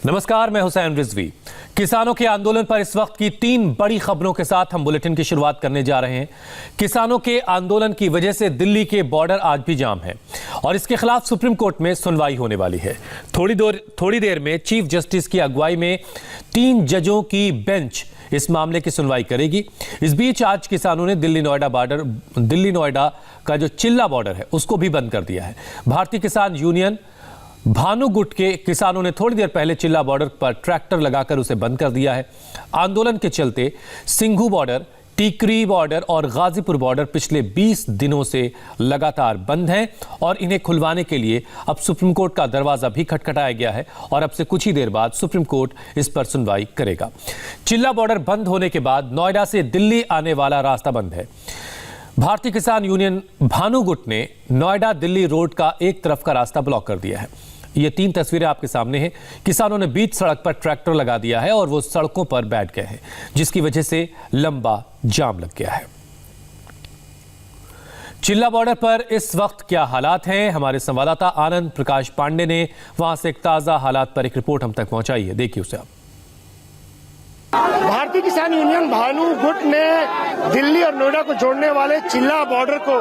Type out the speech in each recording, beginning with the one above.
नमस्कार, मैं हुसैन रिजवी। किसानों के आंदोलन पर इस वक्त की 3 बड़ी खबरों के साथ हम बुलेटिन की शुरुआत करने जा रहे हैं। किसानों के आंदोलन की वजह से दिल्ली के बॉर्डर आज भी जाम है और इसके खिलाफ सुप्रीम कोर्ट में सुनवाई होने वाली है। थोड़ी देर में चीफ जस्टिस की अगुवाई में 3 जजों की बेंच इस मामले की सुनवाई करेगी। इस बीच आज किसानों ने दिल्ली नोएडा का जो चिल्ला बॉर्डर है उसको भी बंद कर दिया है। भारतीय किसान यूनियन भानुगुट के किसानों ने थोड़ी देर पहले चिल्ला बॉर्डर पर ट्रैक्टर लगाकर उसे बंद कर दिया है। आंदोलन के चलते सिंघू बॉर्डर, टीकरी बॉर्डर और गाजीपुर बॉर्डर पिछले 20 दिनों से लगातार बंद हैं और इन्हें खुलवाने के लिए अब सुप्रीम कोर्ट का दरवाजा भी खटखटाया गया है और अब से कुछ ही देर बाद सुप्रीम कोर्ट इस पर सुनवाई करेगा। चिल्ला बॉर्डर बंद होने के बाद नोएडा से दिल्ली आने वाला रास्ता बंद है। भारतीय किसान यूनियन भानुगुट ने नोएडा दिल्ली रोड का एक तरफ का रास्ता ब्लॉक कर दिया है। ये 3 तस्वीरें आपके सामने हैं। किसानों ने बीच सड़क पर ट्रैक्टर लगा दिया है और वो सड़कों पर बैठ गए हैं, जिसकी वजह से लंबा जाम लग गया है। चिल्ला बॉर्डर पर इस वक्त क्या हालात हैं, हमारे संवाददाता आनंद प्रकाश पांडे ने वहां से एक ताजा हालात पर एक रिपोर्ट हम तक पहुंचाई है। देखिए उसे आप। भारतीय किसान यूनियन भानुगुट ने दिल्ली और नोएडा को जोड़ने वाले चिल्ला बॉर्डर को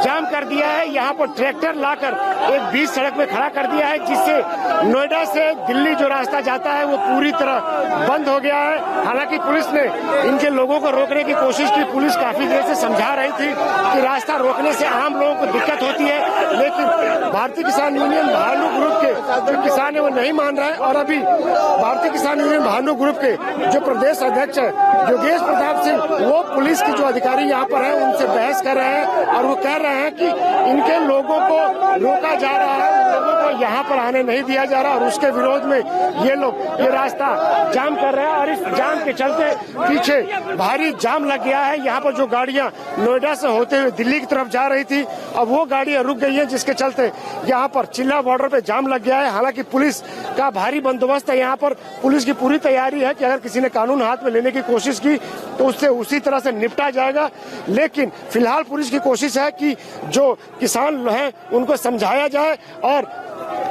जाम कर दिया है। यहाँ पर ट्रैक्टर लाकर एक बीच सड़क में खड़ा कर दिया है, जिससे नोएडा से दिल्ली जो रास्ता जाता है वो पूरी तरह बंद हो गया है। हालांकि पुलिस ने इनके लोगों को रोकने की कोशिश की। पुलिस काफी देर से समझा रही थी कि रास्ता रोकने से आम लोगों को दिक्कत होती है, लेकिन भारतीय किसान यूनियन भानु ग्रुप के जो किसान है वो नहीं मान रहे हैं। और अभी भारतीय किसान यूनियन भानु ग्रुप के जो प्रदेश अध्यक्ष है योगेश प्रताप सिंह, वो पुलिस के जो अधिकारी यहाँ पर हैं उनसे बहस कर रहे हैं और वो कह रहे हैं कि इनके लोगों को रोका जा रहा है, लोगों को यहाँ पर आने नहीं दिया जा रहा और उसके विरोध में ये लोग ये रास्ता जाम कर रहे हैं। और इस जाम के चलते पीछे भारी जाम लग गया है। यहाँ पर जो गाड़ियां नोएडा से होते हुए दिल्ली की तरफ जा रही थी, अब वो गाड़ियां रुक गई है, जिसके चलते यहाँ पर चिल्ला बॉर्डर पे जाम लग गया है। हालांकि पुलिस का भारी बंदोबस्त है। यहाँ पर पुलिस की पूरी तैयारी है कि अगर किसी ने कानून हाथ में लेने की कोशिश की तो उससे उसी तरह से निपटा जाएगा। लेकिन फिलहाल पुलिस की कोशिश है कि जो किसान हैं उनको समझाया जाए और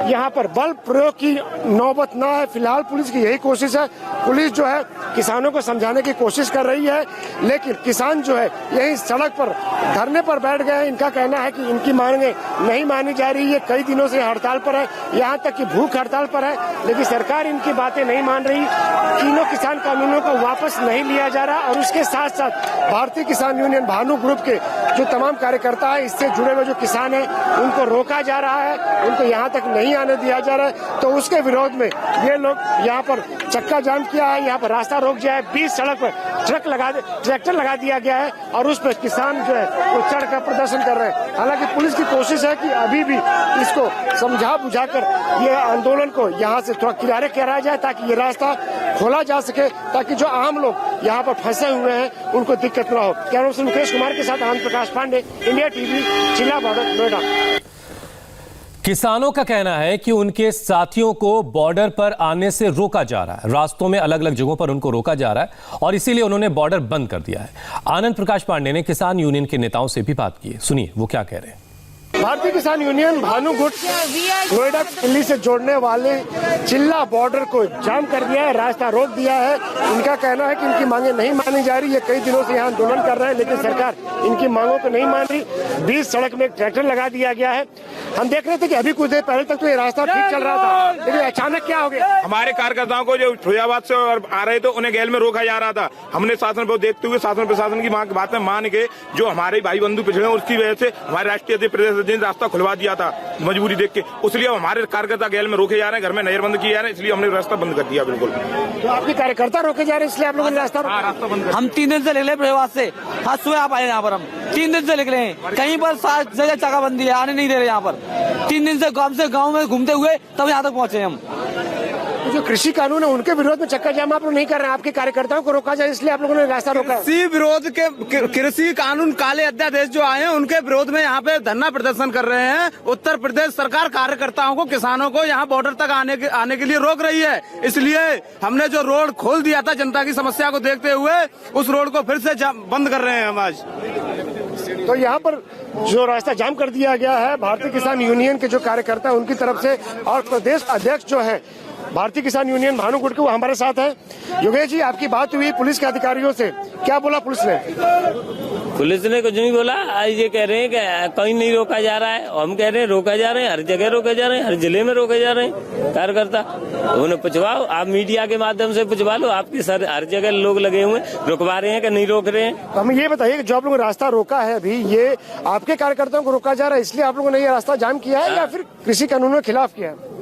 यहाँ पर बल प्रयोग की नौबत ना है। फिलहाल पुलिस की यही कोशिश है। पुलिस जो है किसानों को समझाने की कोशिश कर रही है, लेकिन किसान जो है यही सड़क पर धरने पर बैठ गए हैं। इनका कहना है कि इनकी मांगे नहीं मानी जा रही है। कई दिनों से हड़ताल पर है, यहाँ तक कि भूख हड़ताल पर है, लेकिन सरकार इनकी बातें नहीं मान रही। तीनों किसान कानूनों को वापस नहीं लिया जा रहा और उसके साथ साथ भारतीय किसान यूनियन भानु ग्रुप के जो तमाम कार्यकर्ता है, इससे जुड़े हुए जो किसान है उनको रोका जा रहा है, उनको यहाँ तक नहीं आने दिया जा रहा है। तो उसके विरोध में ये लोग यहाँ पर चक्का जाम किया है, यहाँ पर रास्ता रोक दिया है। बीच सड़क पर ट्रैक्टर लगा दिया गया है और उस पर किसान जो है वो चढ़कर प्रदर्शन कर रहे हैं। हालांकि पुलिस की कोशिश है कि अभी भी इसको समझा बुझाकर ये आंदोलन को यहाँ से थोड़ा किनारे कराया जाए ताकि ये रास्ता खोला जा सके, ताकि जो आम लोग यहाँ पर फंसे हुए हैं उनको दिक्कत न हो। कैमरा पर्सन मुकेश कुमार के साथ आनंद प्रकाश पांडे, इंडिया टीवी, चिल्ला बॉर्डर, नोएडा। किसानों का कहना है कि उनके साथियों को बॉर्डर पर आने से रोका जा रहा है। रास्तों में अलग अलग जगहों पर उनको रोका जा रहा है और इसीलिए उन्होंने बॉर्डर बंद कर दिया है। आनंद प्रकाश पांडे ने किसान यूनियन के नेताओं से भी बात की है, सुनिए वो क्या कह रहे हैं। भारतीय किसान यूनियन भानुगुट नोएडा दिल्ली से जोड़ने वाले चिल्ला बॉर्डर को जाम कर दिया है, रास्ता रोक दिया है। इनका कहना है कि इनकी मांगे नहीं मानी जा रही है। कई दिनों से यहाँ आंदोलन कर रहे हैं, लेकिन सरकार इनकी मांगों को नहीं मान रही। बीच सड़क में एक ट्रैक्टर लगा दिया गया है। हम देख रहे थे कि अभी कुछ देर पहले तक तो ये रास्ता ठीक चल रहा था, लेकिन अचानक क्या हो गया। हमारे कार्यकर्ताओं को जो फिरोजाबाद से आ रहे थे उन्हें गैल में रोका जा रहा था। हमने शासन को देखते हुए शासन प्रशासन की बातें मान के जो हमारे भाई बंधु पिछड़े उसकी वजह से हमारे राष्ट्रीय अध्यक्ष प्रदेश अध्यक्ष रास्ता खुलवा दिया था मजबूरी देख के। इसलिए हमारे कार्यकर्ता गैल में रोके जा रहे हैं, घर में नजरबंद किए जा रहे हैं, इसलिए हमने रास्ता बंद कर दिया। बिल्कुल तो आपके कार्यकर्ता रोके जा रहे हैं, इसलिए आप लोगों ने रास्ता बंद। हम 3 दिन से निकले प्रवास से, आज सुबह आप आए यहाँ पर। हम 3 दिन से निकले हैं, कहीं पर 7 जगह चकाबंदी है, आने नहीं दे रहे यहाँ पर। 3 दिन से गांव में घूमते हुए तब यहाँ तक पहुंचे हम। जो कृषि कानून है उनके विरोध में चक्का जाम आप लोग नहीं कर रहे हैं, आपके कार्यकर्ताओं को रोका जाए इसलिए आप लोगों ने रास्ता रोका। कृषि कानून काले अध्यादेश जो आए हैं उनके विरोध में यहाँ पे धरना प्रदर्शन कर रहे हैं। उत्तर प्रदेश सरकार कार्यकर्ताओं को, किसानों को यहाँ बॉर्डर तक आने के लिए रोक रही है। इसलिए हमने जो रोड खोल दिया था जनता की समस्या को देखते हुए, उस रोड को फिर से बंद कर रहे हैं हम आज। तो यहाँ पर जो रास्ता जाम कर दिया गया है भारतीय किसान यूनियन के जो कार्यकर्ता उनकी तरफ से, और प्रदेश अध्यक्ष जो है भारतीय किसान यूनियन भानु गुट के, वो हमारे साथ है। योगेश जी, आपकी बात हुई पुलिस के अधिकारियों से, क्या बोला पुलिस ने? पुलिस ने कुछ नहीं बोला। आज ये कह रहे हैं कि कहीं नहीं रोका जा रहा है, और हम कह रहे हैं रोका जा रहे हैं, हर जगह रोके जा रहे हैं, हर जिले में रोके जा रहे हैं कार्यकर्ता। उन्हें पूछवाओ, आप मीडिया के माध्यम से पूछवा लो, आपकी हर जगह लोग लगे हुए रुकवा रहे हैं कि नहीं रोक रहे हैं। तो हमें ये बताइए कि जो आप लोगों ने रास्ता रोका है अभी, ये आपके कार्यकर्ताओं को रोका जा रहा है इसलिए आप लोगों ने ये रास्ता जाम किया है या फिर कृषि कानूनों के खिलाफ किया है?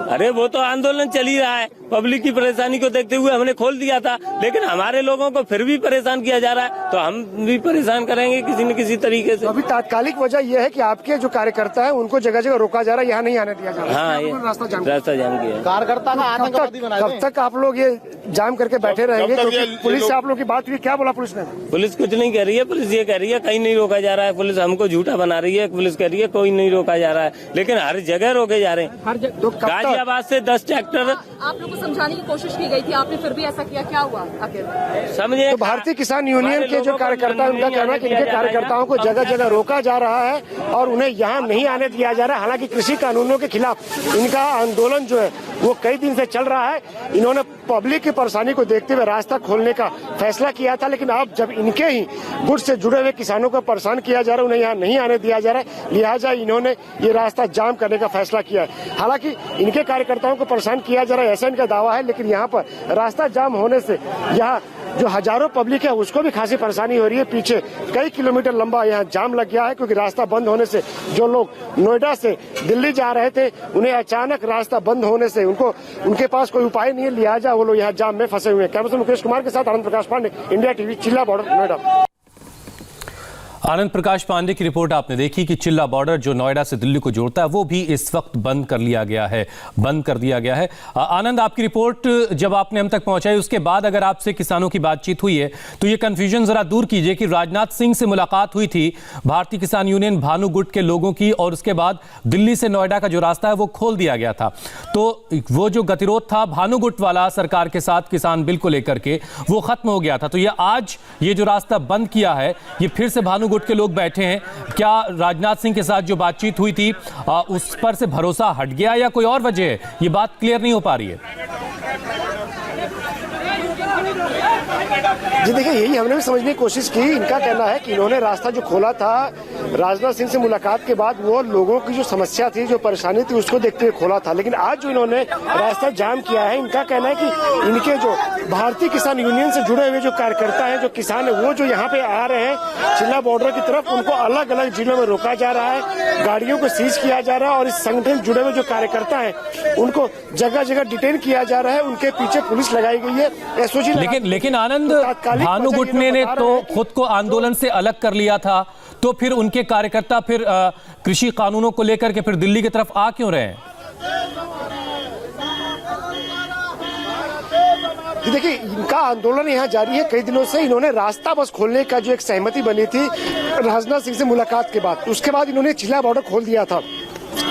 अरे वो तो आंदोलन चल ही रहा है, पब्लिक की परेशानी को देखते हुए हमने खोल दिया था, लेकिन हमारे लोगों को फिर भी परेशान किया जा रहा है, तो हम भी परेशान करेंगे किसी न किसी तरीके से। अभी तात्कालिक वजह यह है कि आपके जो कार्यकर्ता है उनको जगह जगह रोका जा रहा है, यहाँ नहीं आने दिया जा रहा है। हाँ, ये रास्ता जाम किया। कार्यकर्ता का आतंकवादी बना कब तक आप लोग ये जाम करके बैठे रहेंगे? क्योंकि पुलिस से आप लोग की बात हुई, क्या बोला पुलिस ने? पुलिस कुछ नहीं कह रही है, पुलिस ये कह रही है कहीं नहीं रोका जा रहा है। पुलिस हमको झूठा बना रही है, पुलिस कह रही है कोई नहीं रोका जा रहा है, लेकिन हर जगह रोके जा रहे हैं। गाजियाबाद से 10 ट्रैक्टर। आप लोगों को समझाने की कोशिश की गई थी, आपने फिर भी ऐसा किया, क्या हुआ आखिर? समझे, तो भारतीय किसान यूनियन के जो कार्यकर्ता है उनका कहना है कि इनके कार्यकर्ताओं को जगह जगह रोका जा रहा है और उन्हें यहाँ नहीं आने दिया जा रहा है। हालांकि कृषि कानूनों के खिलाफ इनका आंदोलन जो है वो कई दिन से चल रहा है। इन्होंने पब्लिक की परेशानी को देखते हुए रास्ता खोलने का फैसला किया था, लेकिन अब जब इनके ही गुट से जुड़े हुए किसानों को परेशान किया जा रहा है, उन्हें यहाँ नहीं आने दिया जा रहा है, लिहाजा इन्होंने ये रास्ता जाम करने का फैसला किया है। हालांकि इनके कार्यकर्ताओं को परेशान किया जा रहा है ऐसा इनका दावा है, लेकिन यहाँ पर रास्ता जाम होने से यहाँ जो हजारों पब्लिक है उसको भी खासी परेशानी हो रही है। पीछे कई किलोमीटर लंबा यहाँ जाम लग गया है, क्योंकि रास्ता बंद होने से जो लोग नोएडा से दिल्ली जा रहे थे उन्हें अचानक रास्ता बंद होने से उनके पास कोई उपाय नहीं है, लिहाजा वो लोग यहाँ जाम में फंसे हुए हैं। कैमरा पर्सन मुकेश कुमार के साथ आनंद प्रकाश पांडे, इंडिया टीवी, चिल्ला बॉर्डर, नोएडा। आनंद प्रकाश पांडे की रिपोर्ट आपने देखी कि चिल्ला बॉर्डर जो नोएडा से दिल्ली को जोड़ता है वो भी इस वक्त बंद कर दिया गया है। आनंद, आपकी रिपोर्ट जब आपने हम तक पहुंचाई उसके बाद अगर आपसे किसानों की बातचीत हुई है तो ये कंफ्यूजन जरा दूर कीजिए कि राजनाथ सिंह से मुलाकात हुई थी भारतीय किसान यूनियन भानु गुट के लोगों की, और उसके बाद दिल्ली से नोएडा का जो रास्ता है वो खोल दिया गया था, तो वो जो गतिरोध था भानु गुट वाला सरकार के साथ किसान बिल को लेकर के वो खत्म हो गया था। तो ये आज ये जो रास्ता बंद किया है ये फिर से भानु गुट के लोग बैठे हैं, क्या राजनाथ सिंह के साथ जो बातचीत हुई थी उस पर से भरोसा हट गया या कोई और वजह है? ये बात क्लियर नहीं हो पा रही है। जी देखिए, यही हमने भी समझने की कोशिश की। इनका कहना है कि इन्होंने रास्ता जो खोला था राजनाथ सिंह से मुलाकात के बाद वो लोगों की जो समस्या थी, जो परेशानी थी उसको देखते हुए खोला था, लेकिन आज जो इन्होंने रास्ता जाम किया है, इनका कहना है कि इनके जो भारतीय किसान यूनियन से जुड़े हुए जो कार्यकर्ता हैं, जो किसान है, वो जो यहाँ पे आ रहे हैं चिल्ला बॉर्डर की तरफ, उनको अलग अलग जिलों में रोका जा रहा है, गाड़ियों को सीज किया जा रहा है, और इस संगठन से जुड़े हुए जो कार्यकर्ता हैं उनको जगह जगह डिटेन किया जा रहा है, उनके पीछे पुलिस लगाई गई है, एसओजी। लेकिन आनंद, भानु गुट ने तो खुद को आंदोलन से अलग कर लिया था, तो फिर उनके कार्यकर्ता फिर कृषि कानूनों को लेकर के फिर दिल्ली की तरफ आ क्यों रहे हैं? देखिए, इनका आंदोलन यहाँ जारी है कई दिनों से। इन्होंने रास्ता बस खोलने का जो एक सहमति बनी थी राजनाथ सिंह से मुलाकात के बाद, उसके बाद इन्होंने चिल्ला बॉर्डर खोल दिया था,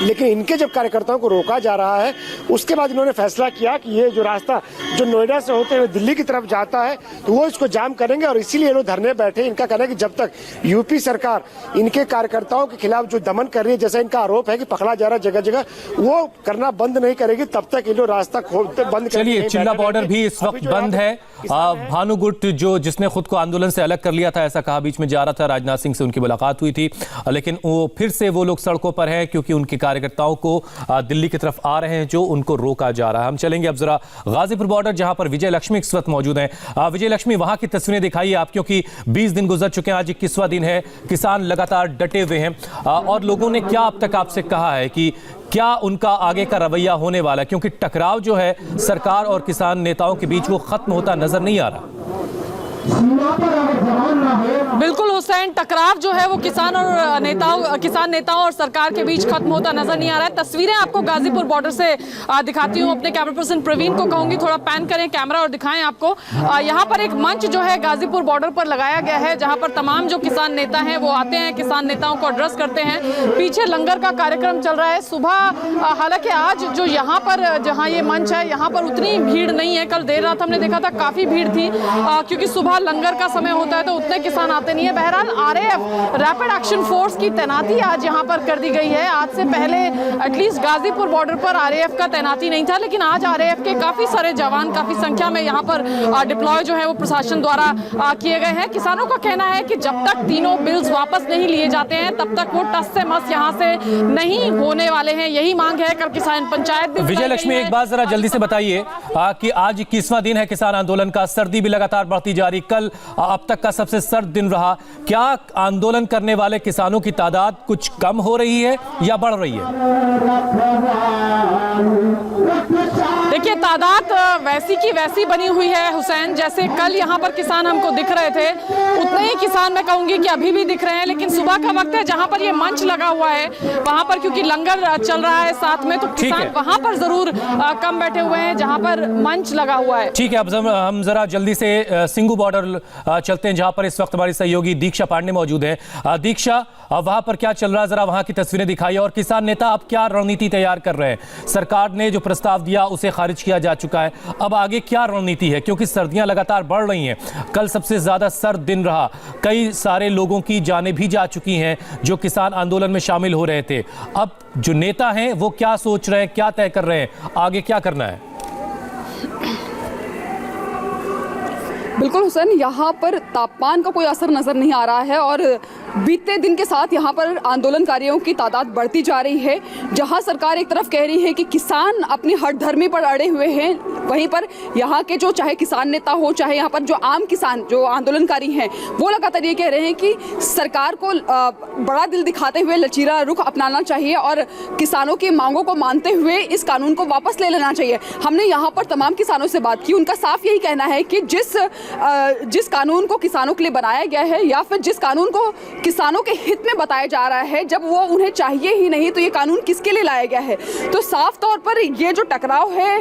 लेकिन इनके जब कार्यकर्ताओं को रोका जा रहा है उसके बाद इन्होंने फैसला किया कि ये जो रास्ता जो नोएडा से होते हुए दिल्ली की तरफ जाता है तो वो इसको जाम करेंगे, और इसीलिए लोग धरने बैठे। इनका कहना है कि जब तक यूपी सरकार इनके कार्यकर्ताओं के खिलाफ जो दमन कर रही है, जैसा इनका आरोप है कि पकड़ा जा रहा है जगह जगह, वो करना बंद नहीं करेगी तब तक ये लोग रास्ता खोलते बंद। चलिए, चिल्ला बॉर्डर भी इस वक्त बंद है। भानु गुट जिसने खुद को आंदोलन से अलग कर लिया था, ऐसा कहा बीच में जा रहा था, राजनाथ सिंह से उनकी मुलाकात हुई थी, लेकिन वो फिर से वो लोग सड़कों पर है क्योंकि उनके कार्यकर्ताओं को दिल्ली की तरफ आ रहे हैं जो उनको रोका जा रहा है। हम चलेंगे अब जरा गाजीपुर बॉर्डर, जहां पर विजय लक्ष्मी इस वक्त मौजूद हैं। विजय लक्ष्मी, वहां की तस्वीरें दिखाइए आप, क्योंकि 20 दिन गुजर चुके हैं, आज 21वां दिन है, किसान लगातार डटे हुए हैं, और लोगों ने क्या अब तक आपसे कहा है कि क्या उनका आगे का रवैया होने वाला है, क्योंकि टकराव जो है सरकार और किसान नेताओं के बीच वो खत्म होता नजर नहीं आ रहा। बिल्कुल हुसैन, टकराव जो है वो किसान नेताओं और सरकार के बीच खत्म होता नजर नहीं आ रहा है। तस्वीरें आपको गाजीपुर बॉर्डर से दिखाती हूँ। अपने कैमरा पर्सन प्रवीण को कहूंगी थोड़ा पैन करें कैमरा और दिखाएं आपको। यहाँ पर एक मंच जो है गाजीपुर बॉर्डर पर लगाया गया है, जहाँ पर तमाम जो किसान नेता हैं वो आते हैं, किसान नेताओं को एड्रेस करते हैं। पीछे लंगर का कार्यक्रम चल रहा है सुबह। हालांकि आज जो यहाँ पर जहाँ ये मंच है यहाँ पर उतनी भीड़ नहीं है। कल देर रात हमने देखा था काफी भीड़ थी, क्योंकि सुबह लंगर का समय होता है तो उतने किसान आते नहीं है। बहरहाल आरएएफ रैपिड एक्शन फोर्स की तैनाती आज यहाँ पर कर दी गई है। आज से पहले एटलीस्ट गाजीपुर बॉर्डर पर आरएएफ का तैनाती नहीं था, लेकिन आज आरएएफ के काफी सारे जवान काफी संख्या में यहाँ पर डिप्लॉय जो है वो प्रशासन द्वारा किए गए हैं। किसानों का कहना है कि जब तक तीनों बिल्स वापस नहीं लिए जाते हैं तब तक वो टस से मस यहाँ से नहीं होने वाले हैं। यही मांग है। कल किसान पंचायत भी विजय लक्ष्मी, एक बात जरा जल्दी से बताइए कि आज 21वां दिन है किसान आंदोलन का, सर्दी भी लगातार बढ़ती जा रही, कल अब तक का सबसे सर्द दिन रहा। क्या आंदोलन करने वाले किसानों की तादाद कुछ कम हो रही है या बढ़ रही है? देखिए, तादाद वैसी की वैसी बनी हुई है हुसैन। जैसे कल यहाँ पर किसान हमको दिख रहे थे उतने ही किसान मैं कहूंगी कि अभी भी दिख रहे हैं, लेकिन सुबह का वक्त है जहां पर ये मंच लगा हुआ है वहां पर क्योंकि लंगर चल रहा है साथ में, तो किसान वहां पर जरूर कम बैठे हुए हैं जहां पर मंच लगा हुआ है। ठीक है, अब हम जरा जल्दी से सिंगू बॉर्डर चलते हैं जहां पर इस वक्त हमारी सहयोगी दीक्षा पांडे मौजूद है। दीक्षा, वहां पर क्या चल रहा है, जरा वहां की तस्वीरें दिखाइए और किसान नेता अब क्या रणनीति तैयार कर रहे हैं? सरकार ने जो प्रस्ताव दिया उसे खारिज किया जा चुका है, अब आगे क्या रणनीति है? क्योंकि सर्दियां लगातार बढ़ रही हैं, कल सबसे ज्यादा सर्द दिन रहा, कई सारे लोगों की जानें भी जा चुकी हैं जो किसान आंदोलन में शामिल हो रहे थे। अब जो नेता हैं वो क्या सोच रहे हैं, क्या तय कर रहे हैं, आगे क्या करना है? बिल्कुल हुसैन, यहाँ पर तापमान का कोई असर नज़र नहीं आ रहा है और बीते दिन के साथ यहाँ पर आंदोलनकारियों की तादाद बढ़ती जा रही है। जहाँ सरकार एक तरफ कह रही है कि किसान अपनी हठधर्मी पर अड़े हुए हैं, वहीं पर यहाँ के जो चाहे किसान नेता हो चाहे यहाँ पर जो आम किसान जो आंदोलनकारी हैं वो लगातार ये कह रहे हैं कि सरकार को बड़ा दिल दिखाते हुए लचीला रुख अपनाना चाहिए और किसानों की मांगों को मानते हुए इस कानून को वापस ले लेना चाहिए। हमने यहाँ पर तमाम किसानों से बात की, उनका साफ यही कहना है कि जिस कानून को किसानों के लिए बनाया गया है या फिर जिस कानून को किसानों के हित में बताया जा रहा है, जब वो उन्हें चाहिए ही नहीं तो ये कानून किसके लिए लाया गया है? तो साफ तौर पर ये जो टकराव है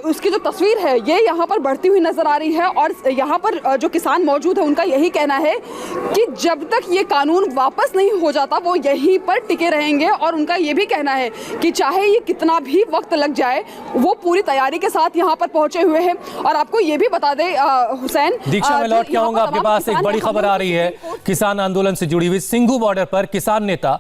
उसकी जो तस्वीर है ये यहाँ पर बढ़ती हुई नजर आ रही है और यहाँ पर जो किसान मौजूद है उनका यही कहना है कि जब तक ये कानून वापस नहीं हो जाता वो यहीं पर टिके रहेंगे और उनका ये भी कहना है कि चाहे ये कितना भी वक्त लग जाए वो पूरी तैयारी के साथ यहाँ पर पहुंचे हुए हैं। और आपको ये भी बता दें हुसैन, दीक्षा, मैं लौट के आऊंगा आपके पास। एक बड़ी खबर आ रही है किसान आंदोलन से जुड़ी हुई, सिंघू बॉर्डर पर किसान नेता